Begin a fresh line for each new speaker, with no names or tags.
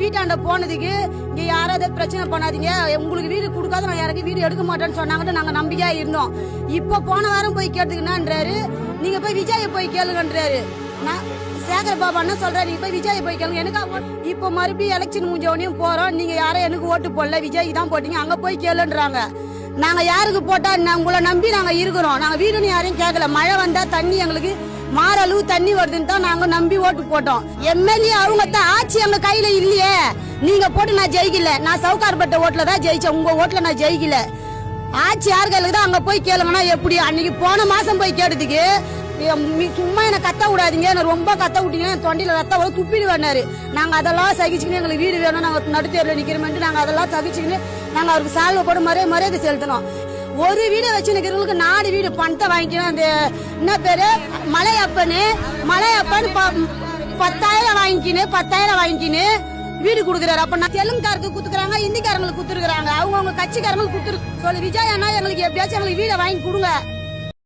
வீட்டாண்ட போனதுக்கு இங்க யாராவது பிரச்சனை பண்ணாதீங்க, உங்களுக்கு வீடு கொடுக்காத நான் யாருக்கு வீடு எடுக்க மாட்டேன்னு சொன்னாங்கன்னு நாங்க நம்பிக்கையா இருந்தோம். இப்ப போன வாரம் போய் கேட்டுக்குன்னான்றாரு, நீங்க போய் விஜய போய் கேளுங்கன்றாரு. நான் சேகர் பாபா என்ன சொல்றாரு, நீங்க போய் விஜய் போய் கேளுங்க. எனக்கு இப்ப மறுபடியும் எலெக்ஷன் முடிஞ்சவனையும் போறோம், நீங்க யாரும் எனக்கு ஓட்டு போடல, விஜய் தான் போட்டீங்க, அங்க போய் கேளுன்றாங்க. நாங்க யாருக்கு போட்டா உங்களை நம்பி நாங்க இருக்கிறோம். நாங்க வீடுன்னு யாரையும் கேட்கல. மழை வந்தா தண்ணி எங்களுக்கு மாறளவு தண்ணி வருதுன்னு தான் நாங்க நம்பி ஓட்டு போட்டோம். எம்எல்ஏ அவங்க தான், ஆட்சி எங்க கையில இல்லையே. நீங்க போட்டு நான் ஜெயிக்கல, நான் சவுகார்பட்ட ஓட்டுல தான் ஜெயிச்சேன், உங்க ஓட்டுல நான் ஜெயிக்கல. ஆட்சி யார் கையில தான் அங்க போய் கேளுங்கன்னா எப்படி? அன்னைக்கு போன மாசம் போய் கேட்டதுக்கு சும்மா என்ன கத்த விடாதீங்க, என்ன ரொம்ப கத்த விட்டீங்கன்னா தொண்டையில ரத்த வர துப்பிடுவாரு. நாங்க அதெல்லாம் சகிச்சுக்கின்னு எங்களுக்கு வீடு வேணும், நாங்க நடுத்தேர்ல நிக்கிறோம்னு நாங்க அதெல்லாம் சகிச்சுக்கின்னு நாங்க அவருக்கு சால்வை போட்டு மரியாதை செலுத்தணும். ஒரு வீடை வச்சு நிக்கிறவங்களுக்கு 4 வீடு பணத்தை வாங்கிக்கணும். அந்த என்ன பேரு மலையப்பன் 10,000 வாங்கிக்கின்னு வீடு குடுக்குறாரு. அப்ப நான் தெலுங்குக்காரருக்கு குத்துக்கிறாங்க, இந்திக்காரங்களுக்கு குத்துருக்காங்க, அவங்க கட்சிக்காரங்களுக்கு குத்துரு சொல்லு. விஜய் அண்ணா எங்களுக்கு எப்படியாச்சும் எங்களுக்கு வீடை வாங்கி கொடுங்க.